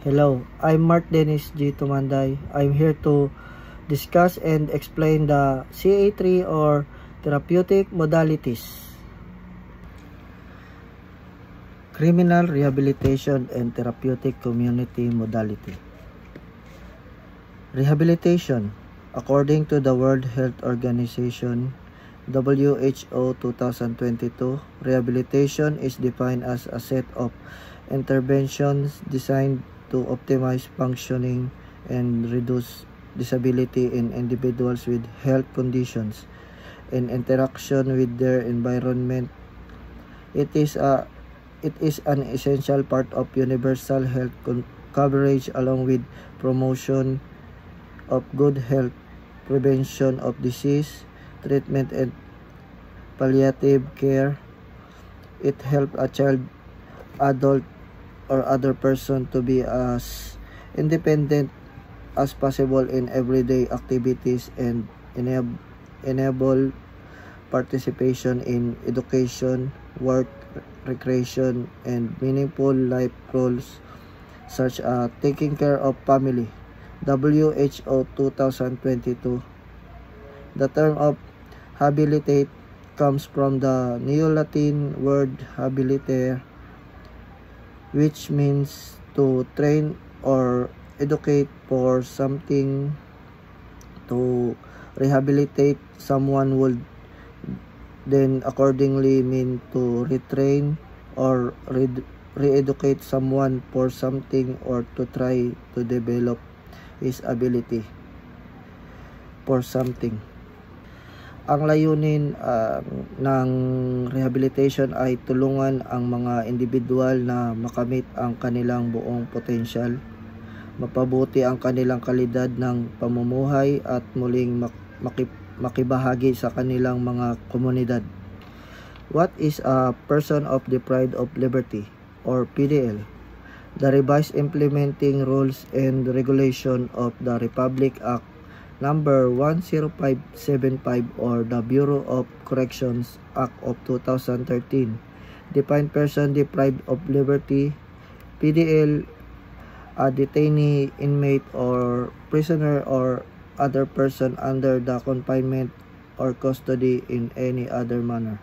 Hello, I'm Mark Dennis G. Tumanday. I'm here to discuss and explain the CA3 or therapeutic modalities. Criminal Rehabilitation and Therapeutic Community Modality. Rehabilitation. According to the World Health Organization, WHO 2022, rehabilitation is defined as a set of interventions designed to optimize functioning and reduce disability in individuals with health conditions in interaction with their environment. It is an essential part of universal health coverage, along with promotion of good health, prevention of disease, treatment, and palliative care. It helps a child, adult, or other person to be as independent as possible in everyday activities and enable participation in education, work, recreation, and meaningful life roles such as taking care of family. WHO 2022. The term of habilitate comes from the Neo-Latin word habilitere, which means to train or educate for something. To rehabilitate someone would then accordingly mean to retrain or re-educate someone for something, or to try to develop his ability for something. Ang layunin ng rehabilitation ay tulungan ang mga individual na makamit ang kanilang buong potensyal, mapabuti ang kanilang kalidad ng pamumuhay, at muling makibahagi sa kanilang mga komunidad. What is a person of deprived of liberty, or PDL? The revised implementing rules and regulation of the Republic Act Number 10575, or the Bureau of Corrections Act of 2013, define person deprived of liberty. PDL, a detainee, inmate, or prisoner, or other person under the confinement or custody in any other manner.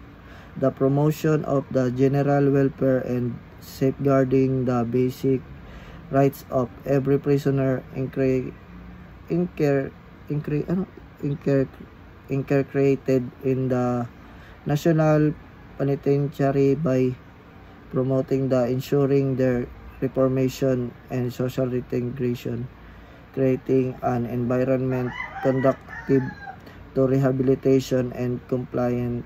The promotion of the general welfare and safeguarding the basic rights of every prisoner incarcerated in the National Penitentiary by promoting the ensuring their reformation and social reintegration, creating an environment conducive to rehabilitation and compliant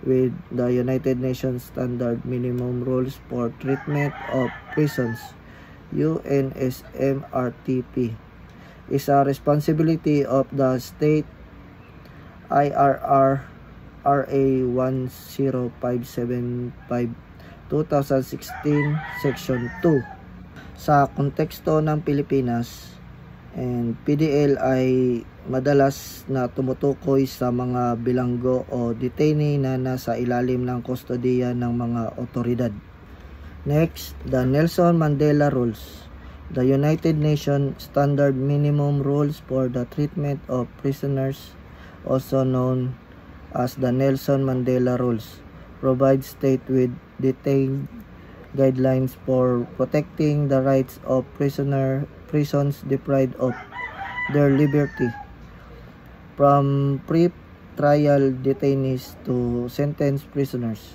with the United Nations Standard Minimum Rules for Treatment of Prisons, UNSMRTP, is a responsibility of the state. IRR RA 10575 2016 Section 2. Sa konteksto ng Pilipinas, and PDL ay madalas na tumutukoy sa mga bilanggo o detainee na nasa ilalim ng kustodiya ng mga otoridad. Next, the Nelson Mandela Rules. The United Nations Standard Minimum Rules for the Treatment of Prisoners, also known as the Nelson Mandela Rules, provide state with detailed guidelines for protecting the rights of prisons deprived of their liberty, from pre-trial detainees to sentenced prisoners.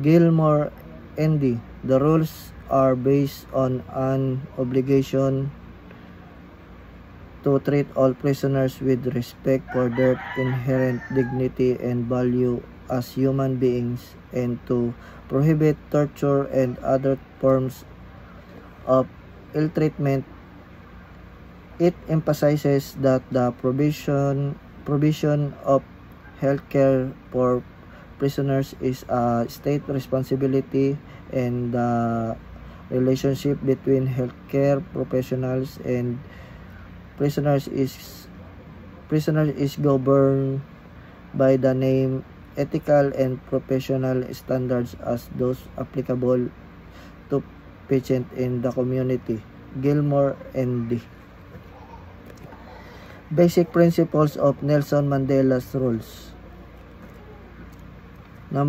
Gilmore, ND. The rules are based on an obligation to treat all prisoners with respect for their inherent dignity and value as human beings, and to prohibit torture and other forms of ill treatment. It emphasizes that the provision of healthcare for prisoners is a state responsibility, and the relationship between healthcare professionals and prisoners is governed by the same ethical and professional standards as those applicable to patients in the community. Gilmore, N.D. Basic principles of Nelson Mandela's rules. Rule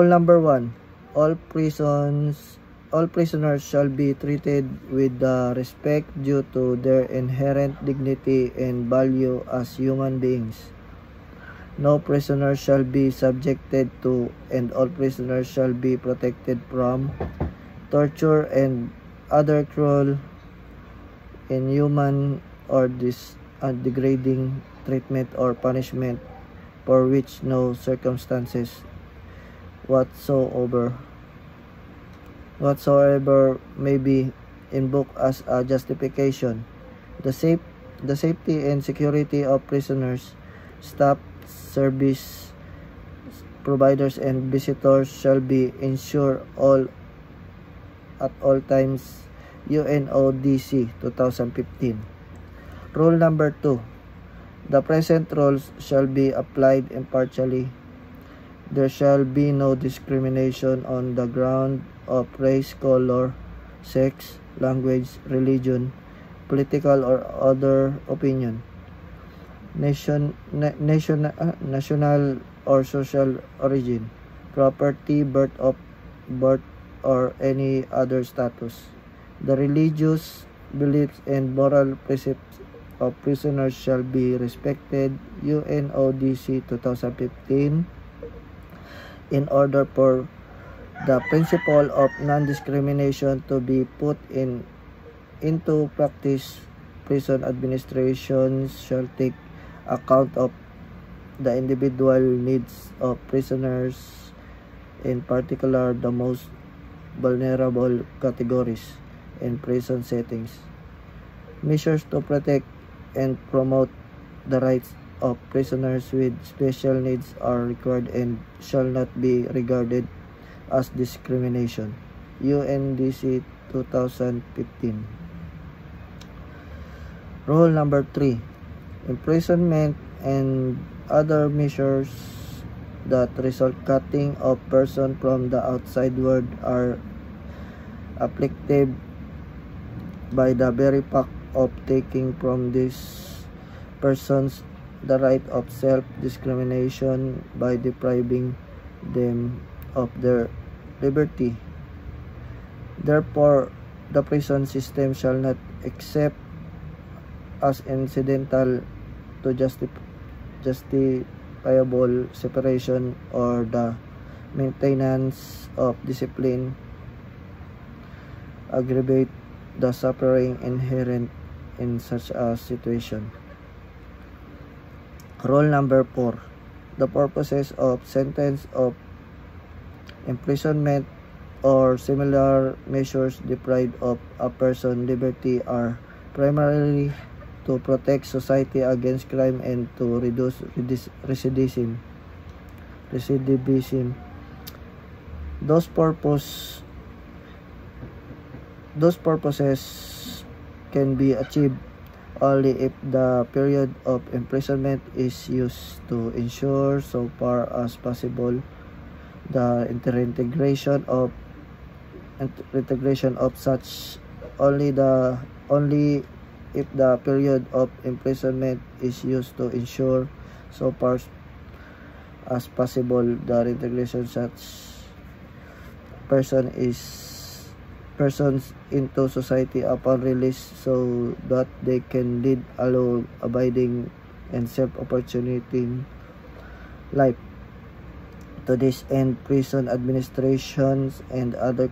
number 1. All prisoners shall be treated with the respect due to their inherent dignity and value as human beings. No prisoner shall be subjected to, and all prisoners shall be protected from, torture and other cruel, inhuman, or degrading treatment or punishment for which no circumstances whatsoever may be invoked as a justification. The safety and security of prisoners, staff, service providers, and visitors shall be ensured at all times. UNODC 2015. Rule number 2. The present rules shall be applied impartially. There shall be no discrimination on the ground of race, color, sex, language, religion, political or other opinion, national or social origin, property, birth, or any other status. The religious beliefs and moral precepts of prisoners shall be respected. UNODC 2015. In order for the principle of non-discrimination to be put into practice, prison administrations shall take account of the individual needs of prisoners, in particular the most vulnerable categories in prison settings. Measures to protect and promote the rights of prisoners with special needs are required and shall not be regarded as discrimination. UNDC 2015. Rule number 3. Imprisonment and other measures that result cutting of person from the outside world are afflicted by the very fact of taking from these persons the right of self-discrimination by depriving them of their liberty. Therefore, the prison system shall not accept as incidental to justifiable separation or the maintenance of discipline aggravate the suffering inherent in such a situation. Rule number 4. The purposes of sentence of imprisonment or similar measures deprived of a person's liberty are primarily to protect society against crime and to reduce recidivism. Those purposes can be achieved only if the period of imprisonment is used to ensure, so far as possible, the reintegration of such. Only if the period of imprisonment is used to ensure, so far as possible, the reintegration such persons into society upon release, so that they can lead a law-abiding and self-opportunating life. To this end, prison administrations and other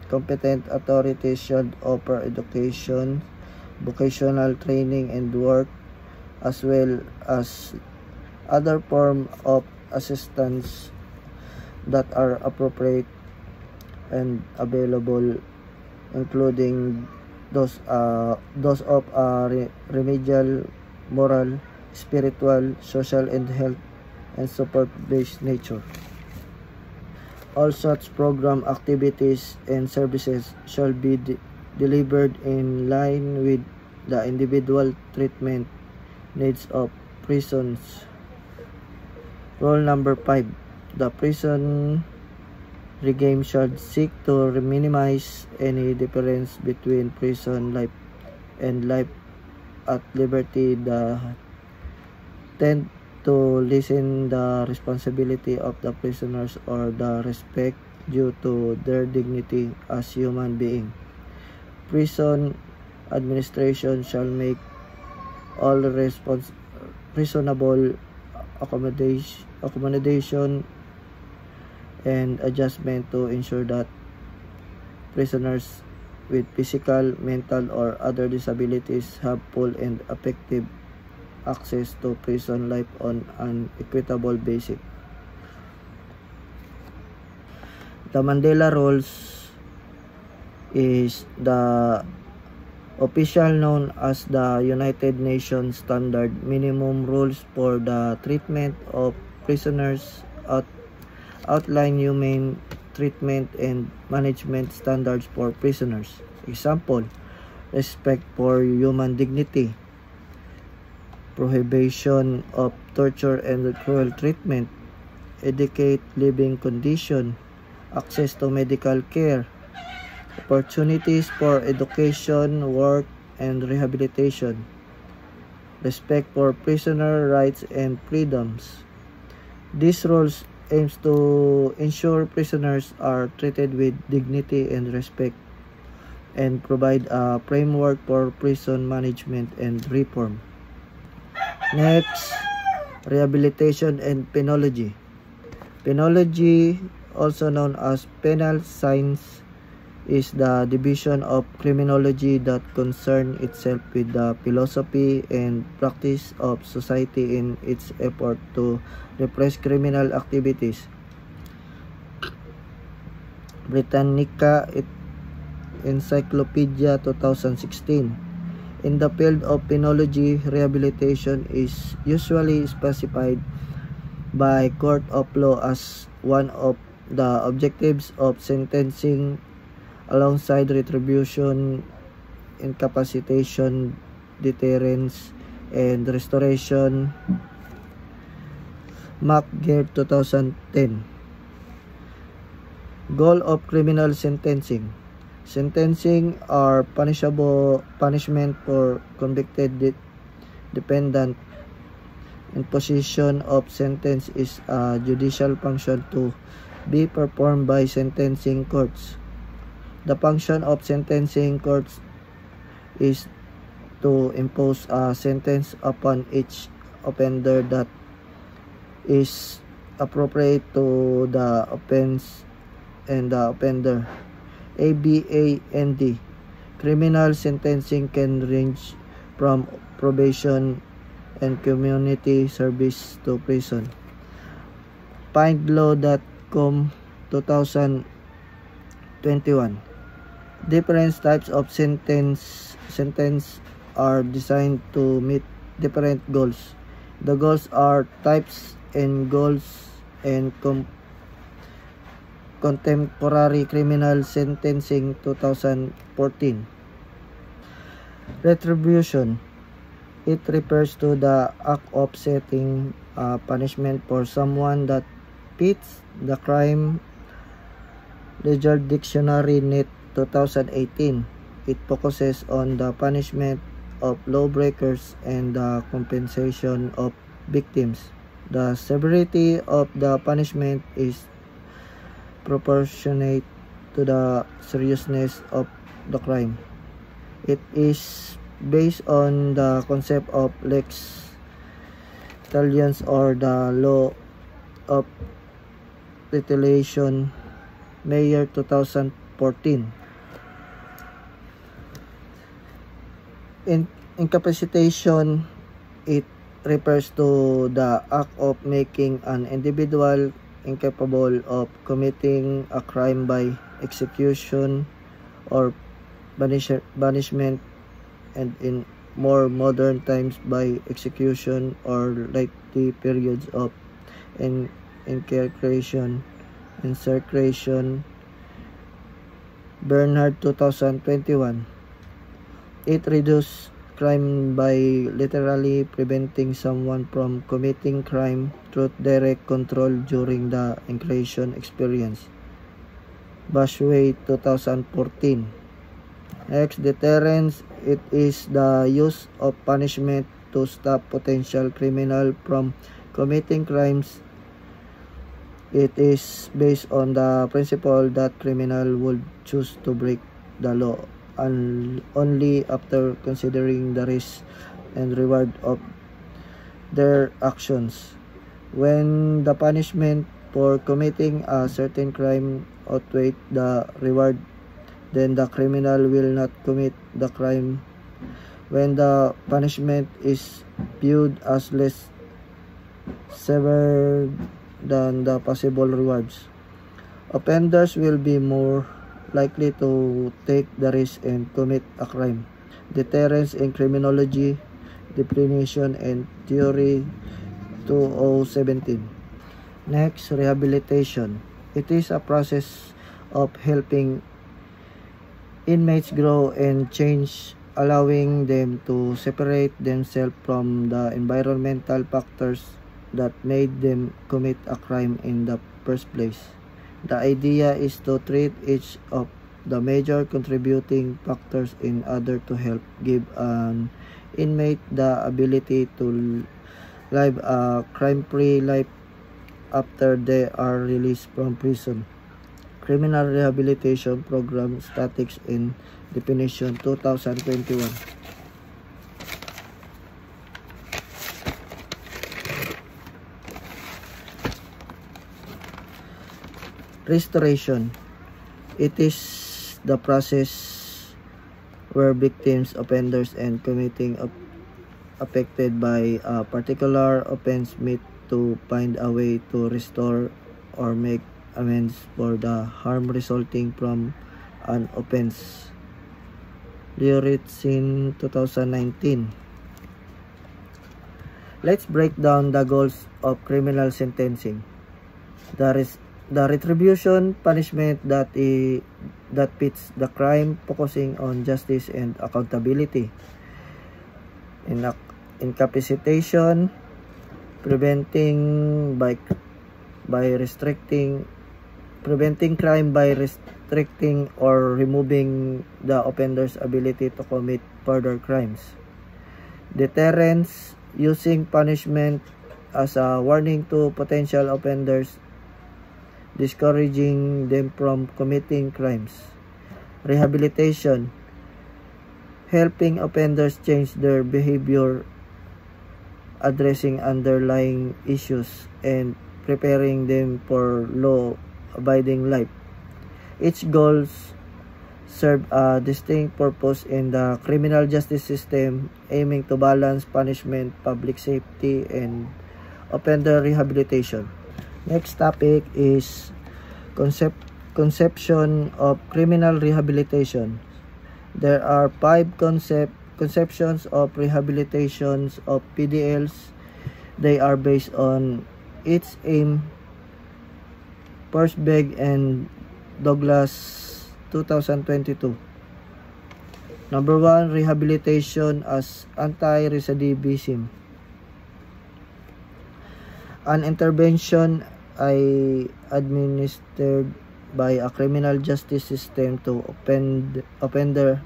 competent authorities should offer education, vocational training and work, as well as other forms of assistance that are appropriate and available, including those of a remedial, moral, spiritual, social, and health and support-based nature. All such program activities and services shall be delivered in line with the individual treatment needs of prisons. Rule number 5. The prison Regime should seek to minimize any difference between prison life and life at liberty that tend to lessen the responsibility of the prisoners or the respect due to their dignity as human beings. Prison administration shall make all reasonable accommodation and adjustment to ensure that prisoners with physical, mental, or other disabilities have full and effective access to prison life on an equitable basis. The Mandela Rules is the official known as the United Nations Standard Minimum Rules for the treatment of prisoners, outline humane treatment and management standards for prisoners. Example, respect for human dignity, prohibition of torture and cruel treatment, adequate living condition, access to medical care, opportunities for education, work, and rehabilitation, respect for prisoner rights and freedoms. These rules aims to ensure prisoners are treated with dignity and respect and provide a framework for prison management and reform. Next, rehabilitation and penology. Penology, also known as penal science, is the division of criminology that concern itself with the philosophy and practice of society in its effort to repress criminal activities. Britannica Encyclopedia 2016. In the field of penology, rehabilitation is usually specified by court of law as one of the objectives of sentencing alongside retribution, incapacitation, deterrence, and restoration. McGeer 2010. Goal of criminal sentencing. Sentencing are punishment for convicted defendant. Imposition of sentence is a judicial function to be performed by sentencing courts. The function of sentencing courts is to impose a sentence upon each offender that is appropriate to the offense and the offender. ABAND. Criminal sentencing can range from probation and community service to prison. Findlaw.com 2021. Different types of sentence are designed to meet different goals. The goals are types and goals and contemporary criminal sentencing 2014. Retribution. It refers to the act of setting a punishment for someone that fits the crime. Ledger Dictionary Net 2018. It focuses on the punishment of lawbreakers and the compensation of victims. The severity of the punishment is proportionate to the seriousness of the crime. It is based on the concept of lex talionis or the law of retaliation, Mayer 2014. Incapacitation, it refers to the act of making an individual incapable of committing a crime by execution or banishment, and in more modern times by execution or lengthy periods of incarceration. Bernard 2021. It reduces crime by literally preventing someone from committing crime through direct control during the incarceration experience. Bashway 2014. Next, deterrence. It is the use of punishment to stop potential criminal from committing crimes. It is based on the principle that criminal would choose to break the law only after considering the risk and reward of their actions. When the punishment for committing a certain crime outweighs the reward, then the criminal will not commit the crime. When the punishment is viewed as less severe than the possible rewards, offenders will be more likely to take the risk and commit a crime. Deterrence in Criminology, Definition and Theory 2017. Next, rehabilitation. It is a process of helping inmates grow and change, allowing them to separate themselves from the environmental factors that made them commit a crime in the first place. The idea is to treat each of the major contributing factors in order to help give an inmate the ability to live a crime-free life after they are released from prison. Criminal Rehabilitation Program Statistics and Definition 2021. Restoration. It is the process where victims, offenders, and committing affected by a particular offense meet to find a way to restore or make amends for the harm resulting from an offense. Lioritsin 2019. Let's break down the goals of criminal sentencing. The retribution punishment that fits the crime, focusing on justice and accountability. Incapacitation, preventing crime by restricting or removing the offender's ability to commit further crimes. Deterrence, using punishment as a warning to potential offenders, discouraging them from committing crimes. Rehabilitation, helping offenders change their behavior, addressing underlying issues, and preparing them for law-abiding life. Each goal serves a distinct purpose in the criminal justice system, aiming to balance punishment, public safety, and offender rehabilitation. Next topic is conception of criminal rehabilitation. There are 5 conceptions of rehabilitations of PDLs. They are based on its aim. Persberg and Douglas 2022. Number 1, rehabilitation as anti-recidivism. An intervention administered by a criminal justice system to offender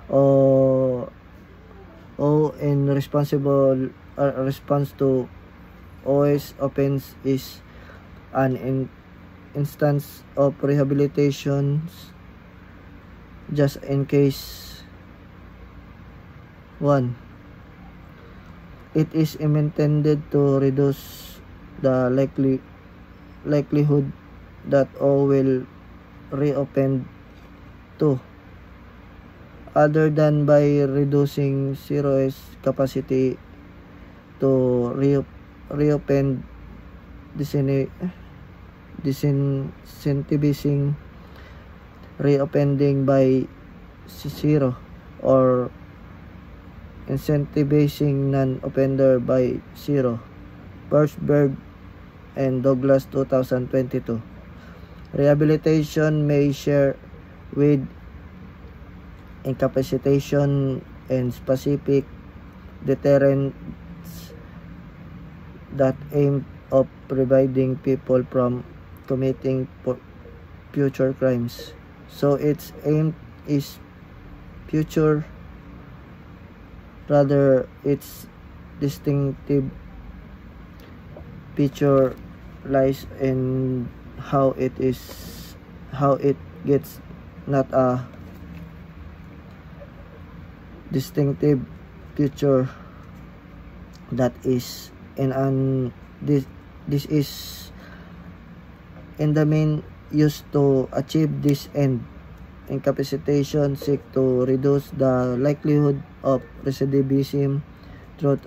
or in response to OS offense is an instance of rehabilitation just in case. 1. It is intended to reduce the likelihood that all will reopen. 2. Other than by reducing CRO's capacity to reopen, disincentivizing reopening by zero, or incentivizing non-offender by zero. Persberg and Douglas 2022. Rehabilitation may share with incapacitation and specific deterrents that aim of preventing people from committing future crimes. So its aim is future, rather its distinctive feature lies in how it gets, not a distinctive feature that is in an this is in the main used to achieve this end. Incapacitation seek to reduce the likelihood of recidivism through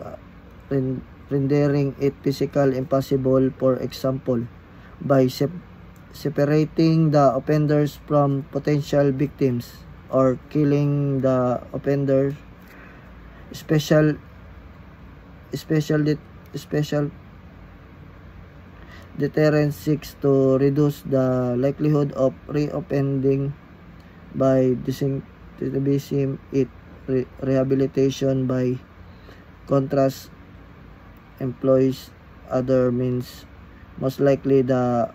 rendering it physically impossible, for example, by separating the offenders from potential victims, or killing the offender. Special deterrence seeks to reduce the likelihood of reoffending by disincentivizing it. Rehabilitation, by contrast, employs other means, most likely the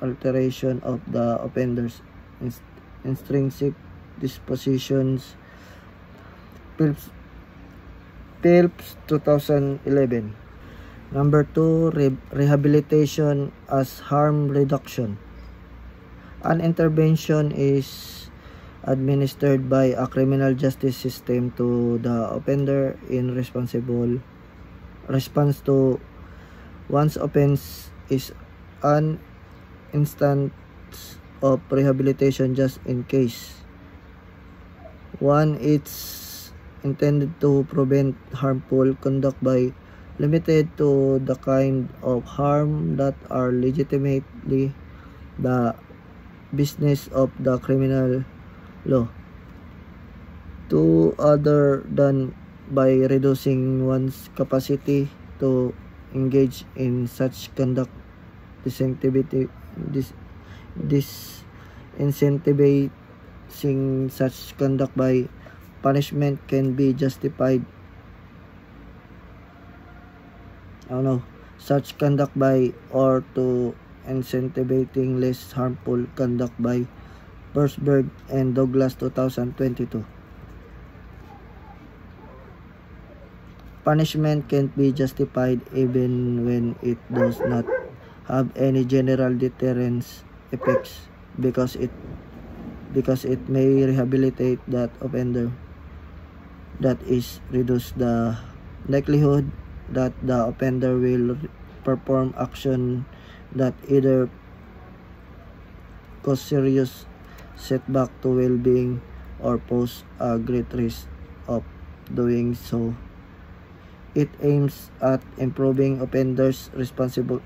alteration of the offender's intrinsic dispositions. Phillips 2011. Number 2, rehabilitation as harm reduction. An intervention is administered by a criminal justice system to the offender in response to one's offense is an instance of rehabilitation, just in case 1. It's intended to prevent harmful conduct by limited to the kind of harm that are legitimately the business of the criminal law. 2. Other than by reducing one's capacity to engage in such conduct. Disincentivizing such conduct by punishment can be justified. Such conduct by, or to incentivizing less harmful conduct by. Forsberg and Douglas 2022. Punishment can't be justified even when it does not have any general deterrence effects, because it may rehabilitate that offender, that is, reduce the likelihood that the offender will perform action that either cause serious setback to well-being or pose a great risk of doing so. It aims at improving offenders' responsiveness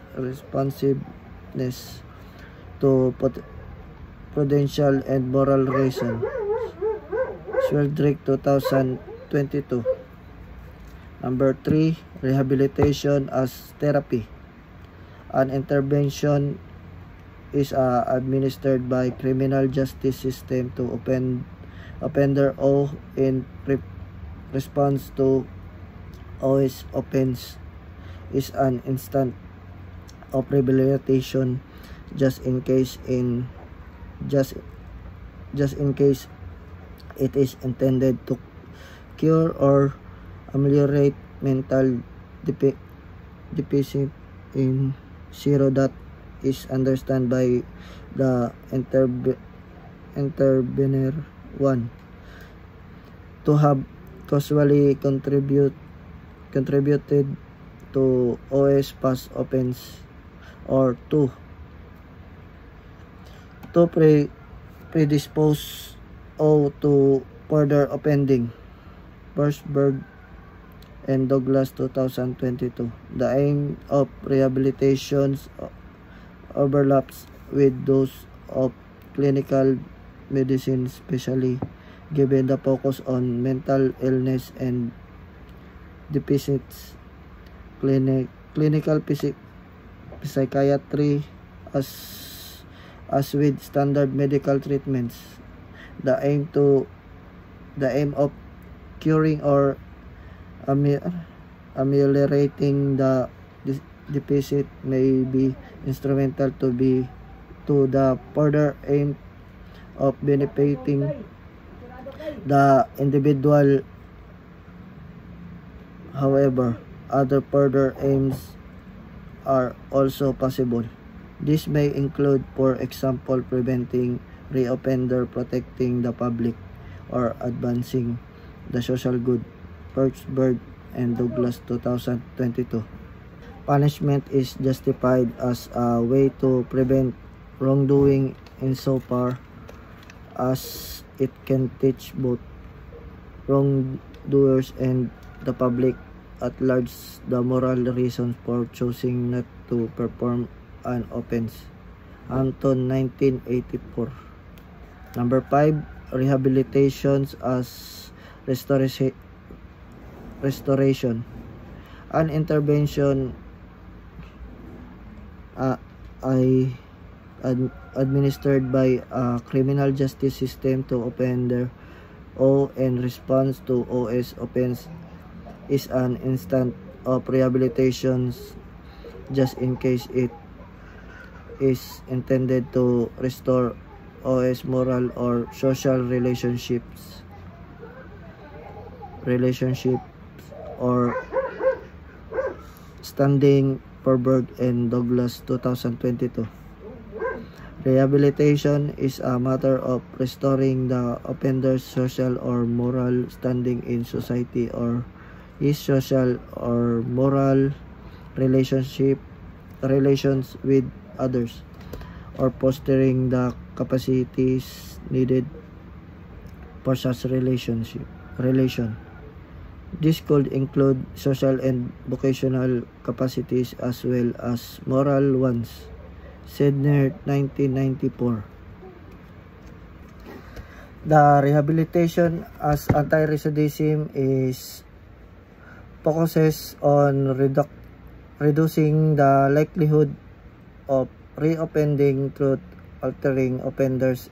to prudential and moral reason. Sheldrick 2022. Number 3, rehabilitation as therapy. An intervention is administered by criminal justice system to offender O in response to O's offense, is an instant of rehabilitation, just in case it is intended to cure or ameliorate mental deficit in 0 that is understood by the intervener 1 to have causally contributed to OS past offense, or 2 to predispose O to further offending. Forsberg and Douglas 2022. The aim of rehabilitations overlaps with those of clinical medicine, especially given the focus on mental illness and deficits. Clinical psychiatry, as with standard medical treatments, the aim of curing or ameliorating the deficit may be instrumental to be to the further aim of benefiting the individual. However, other further aims are also possible. This may include, for example, preventing reoffender, protecting the public, or advancing the social good. Bird and Douglas, 2022. Punishment is justified as a way to prevent wrongdoing insofar as it can teach both wrongdoers and the public at large the moral reasons for choosing not to perform an offense. Anton, 1984. Number 5, rehabilitations as restoration. An intervention administered by a criminal justice system to offender O in response to OS offense is an instant of rehabilitation just in case it is intended to restore OS moral or social relationships or standing. Bird and Douglas, 2022. Rehabilitation is a matter of restoring the offender's social or moral standing in society or his social or moral relations with others, or fostering the capacities needed for such relation. This could include social and vocational capacities as well as moral ones. Sedner, 1994. The rehabilitation as anti-recidivism is focuses on reducing the likelihood of reoffending through altering offenders'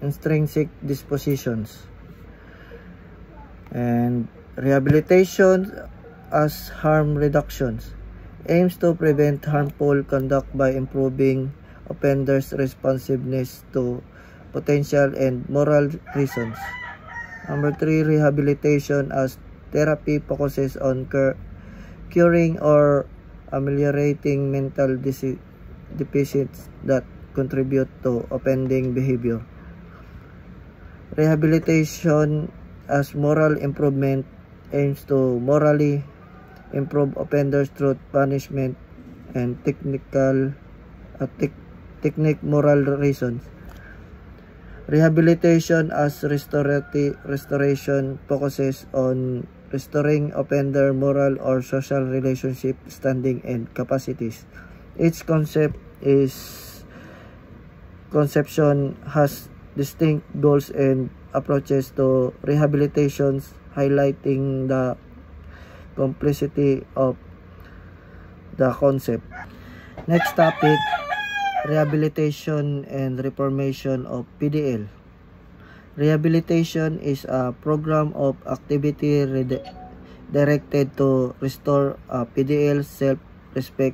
intrinsic dispositions. And rehabilitation as harm reductions aims to prevent harmful conduct by improving offenders' responsiveness to potential and moral reasons. Number 3, rehabilitation as therapy focuses on curing or ameliorating mental deficits that contribute to offending behavior. Rehabilitation as moral improvement aims to morally improve offenders through punishment and moral reasons. Rehabilitation as restoration focuses on restoring offender moral or social relationship standing and capacities. Each conception has distinct goals and approaches to rehabilitations, highlighting the complexity of the concept. Next topic, rehabilitation and reformation of PDL. Rehabilitation is a program of activity directed to restore a PDL self-respect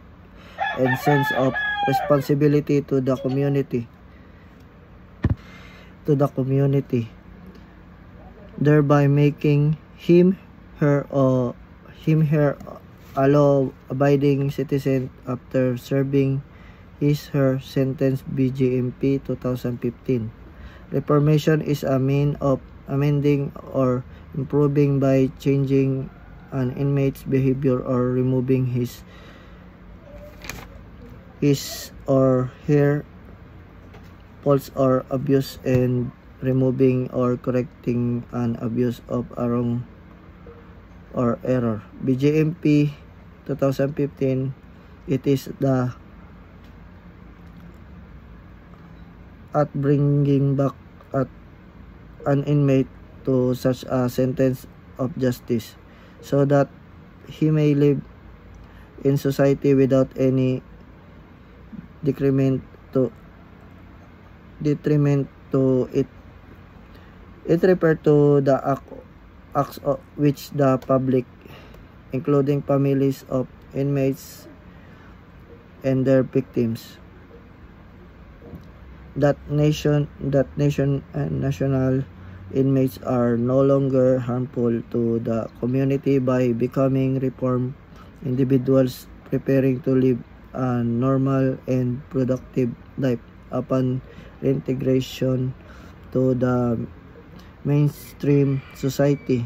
and sense of responsibility to the community, thereby making him, her, a law-abiding citizen after serving his/her sentence. BJMP, 2015. Reformation is a means of amending or improving by changing an inmate's behavior or removing his or her faults or abuse and removing or correcting an abuse of a wrong or error. BJMP, 2015. It is the at bringing back an inmate to such a sentence of justice so that he may live in society without any detriment to it. It refers to the acts of which the public, including families of inmates and their victims, national inmates are no longer harmful to the community by becoming reformed individuals preparing to live a normal and productive life upon reintegration to the mainstream society.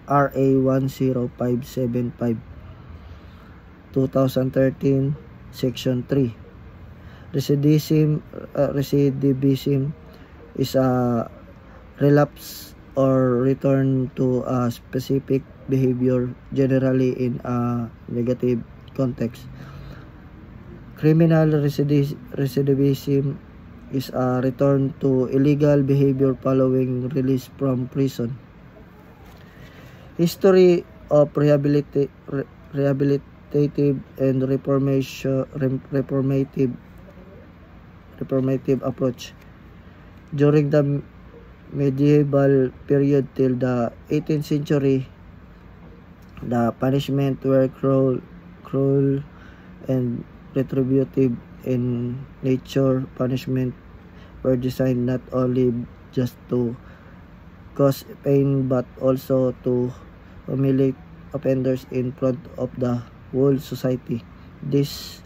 RA 10575 2013 Section 3. Recidivism is a relapse or return to a specific behavior, generally in a negative context. Criminal recidivism is a return to illegal behavior following release from prison. History of rehabilitative and reformative approach. During the medieval period till the 18th century, the punishment were cruel and retributive in nature. Punishment were designed not only just to cause pain but also to humiliate offenders in front of the whole society. This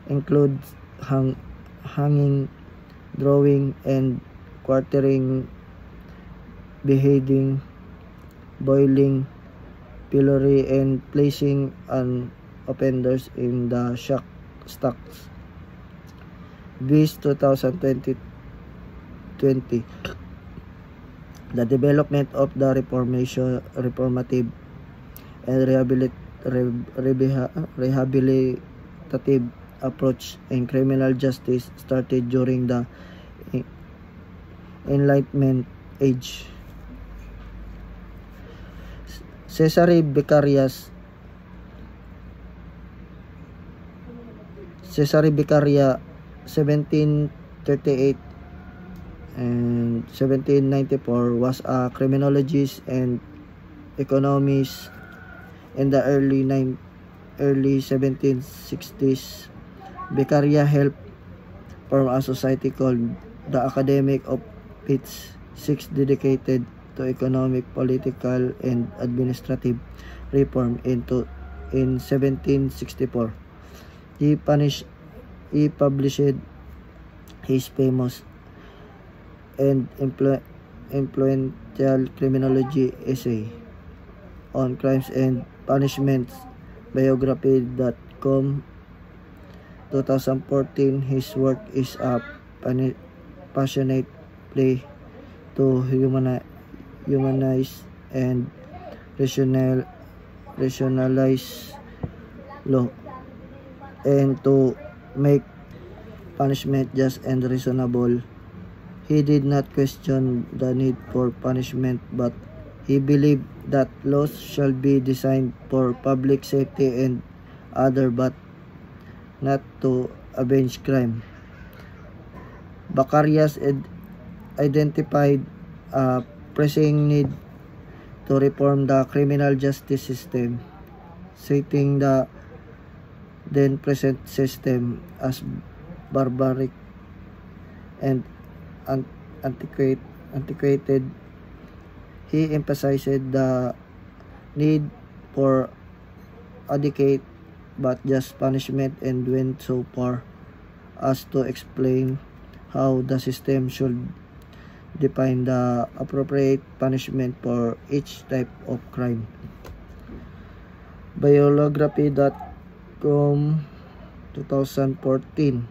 includes hanging, drawing, and quartering, beheading, boiling, pillory, and placing an offenders in the stocks. Viz 2020. The development of the reformative and rehabilitative approach in criminal justice started during the Enlightenment age. Cesare Beccaria 1738 and 1794 was a criminologist and economist. In the early 1760s, Beccaria helped form a society called the Academy of Pitt, dedicated to economic, political, and administrative reform. In 1764, he published his famous and influential criminology essay on crimes and punishments, biography.com. 2014, his work is a passionate plea to humanize and rationalize law and to make punishment just and reasonable. He did not question the need for punishment, but he believed that laws shall be designed for public safety and other, but not to avenge crime. Beccaria identified a pressing need to reform the criminal justice system, citing the then present system as barbaric and antiquated. He emphasized the need for adequate but just punishment and went so far as to explain how the system should define the appropriate punishment for each type of crime. Biography.com 2014.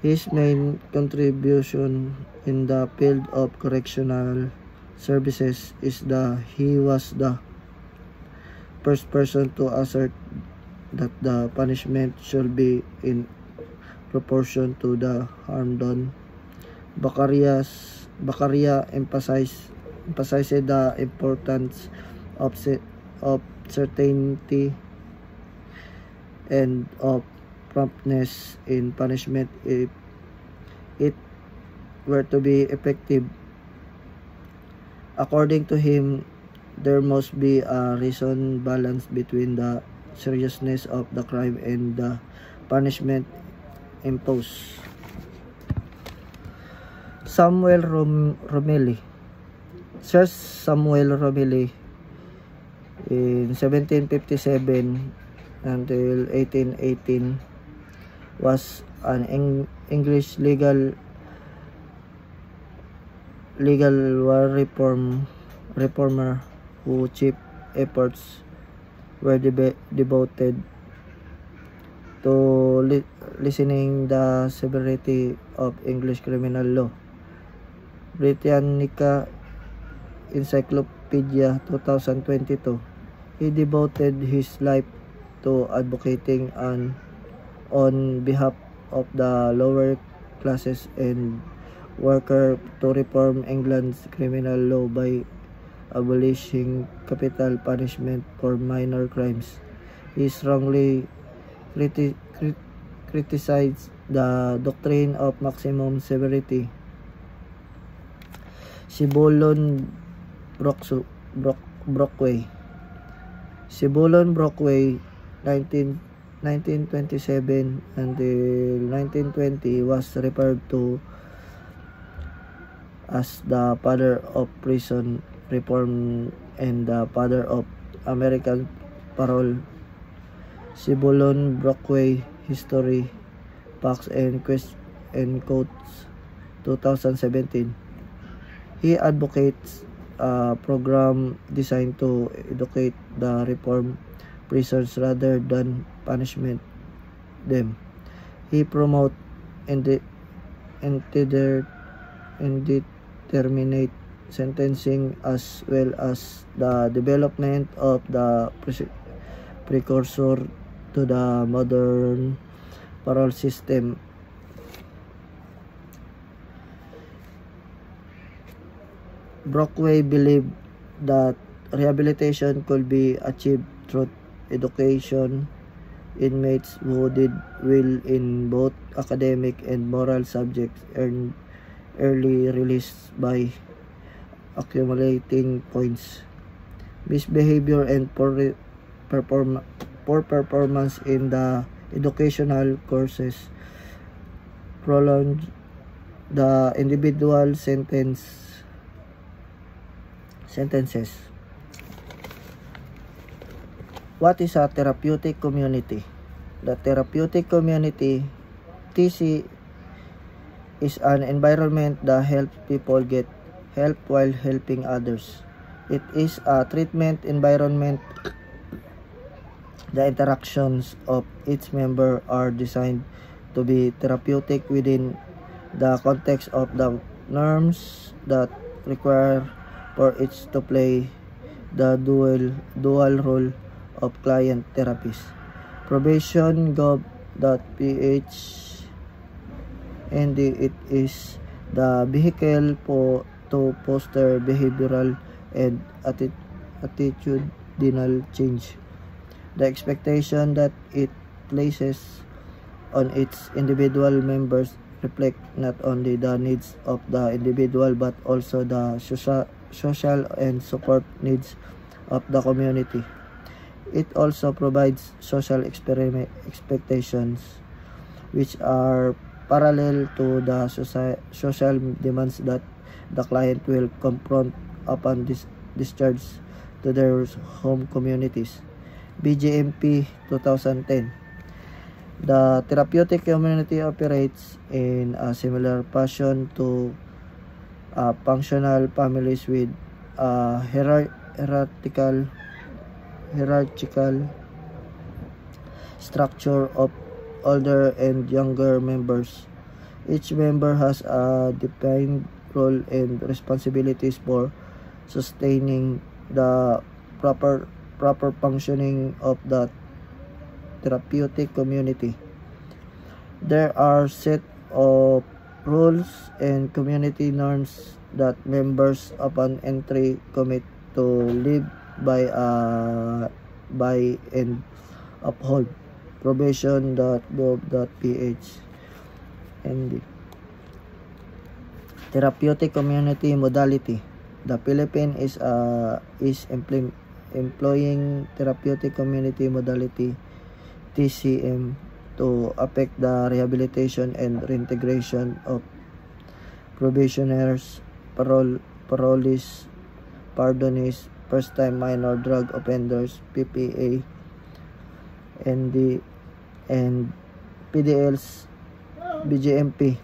His main contribution in the field of correctional services is that he was the first person to assert that the punishment should be in proportion to the harm done. Beccaria emphasized the importance of certainty and of promptness in punishment if it were to be effective. According to him, there must be a reasoned balance between the seriousness of the crime and the punishment imposed. Samuel Romilly. Sir Samuel Romilly in 1757 until 1818 was an English legal war reformer whose chief efforts were devoted to lessening the severity of English criminal law. Britannica Encyclopedia 2022. He devoted his life to advocating on behalf of the lower classes and worker to reform England's criminal law by abolishing capital punishment for minor crimes. He strongly criticized the doctrine of maximum severity. Sibulon Brockway. Sibulon Brockway, 1927 until 1920, was referred to as the father of prison reform and the father of American parole. Sibulon Brockway, History, Facts and Quotes, 2017. He advocates a program designed to educate the reformed prisoners rather than punishment them. He promotes indeterminate sentencing as well as the development of the precursor to the modern parole system. Brockway believed that rehabilitation could be achieved through education. Inmates who did well in both academic and moral subjects earned early release by accumulating points. Misbehavior and poor performance in the educational courses prolonged the individual sentences. What is a therapeutic community? The therapeutic community, TC, is an environment that helps people get help while helping others. It is a treatment environment. The interactions of each member are designed to be therapeutic within the context of the norms that require for each to play the dual role of client therapist. Probation.gov.ph, and it is the vehicle to foster behavioral and attitudinal change. The expectation that it places on its individual members reflect not only the needs of the individual but also the social and support needs of the community. It also provides social expectations which are parallel to the social demands that the client will confront upon discharge to their home communities. BJMP 2010. The therapeutic community operates in a similar fashion to functional families with a hierarchical structure of older and younger members. Each member has a defined role and responsibilities for sustaining the proper functioning of the therapeutic community. There are set of rules and community norms that members upon entry commit to live by and uphold. Probation.gov.ph. and therapeutic community modality. The Philippines is employing therapeutic community modality TCM to affect the rehabilitation and reintegration of probationers, parolees, pardonies, first-time minor drug offenders, PPA, and PDLs, BJMP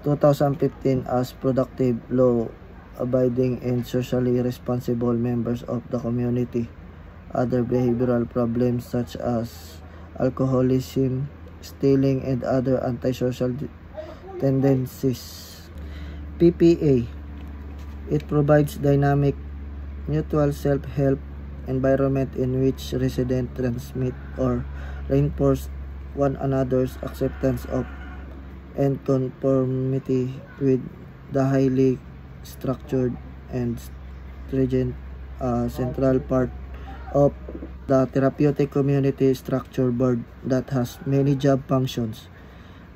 2015 as productive, law-abiding, and socially responsible members of the community. Other behavioral problems such as alcoholism, stealing, and other antisocial tendencies. PPA. It provides dynamic, mutual self-help environment in which residents transmit or reinforce one another's acceptance of and conformity with the highly structured and stringent central part of the therapeutic community structure board that has many job functions.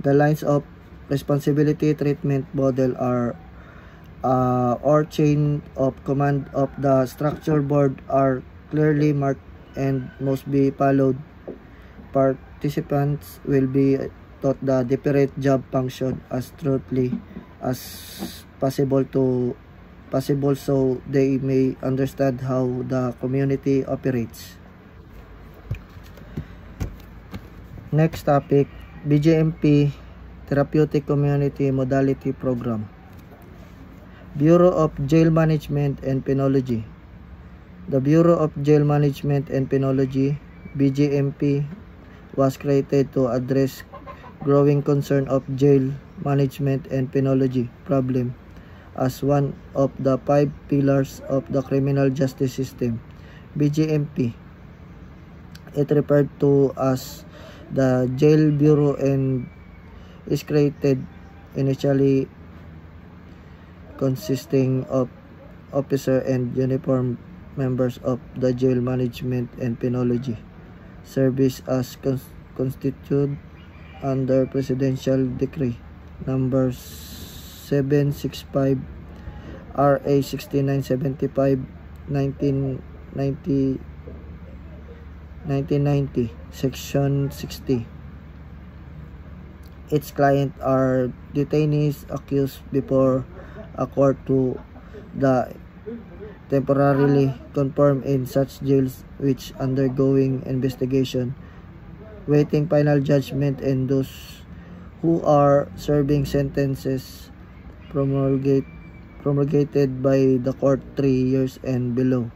The lines of responsibility treatment model are or chain of command of the structure board are clearly marked and must be followed. Participants will be taught the different job function as truthfully as possible so they may understand how the community operates. Next topic, BJMP Therapeutic Community Modality Program. Bureau of Jail Management and Penology. The Bureau of Jail Management and Penology, BJMP, was created to address growing concern of jail management and penology problem as one of the 5 pillars of the criminal justice system. BJMP, it referred to as the Jail Bureau and is created initially consisting of officer and uniformed members of the Jail Management and Penology Service as constituted under Presidential Decree number 765 RA 6975 1990 Section 60. Its clients are detainees accused before a court to the temporarily confirmed in such jails which undergoing investigation, waiting final judgment, and those who are serving sentences promulgated by the court 3 years and below.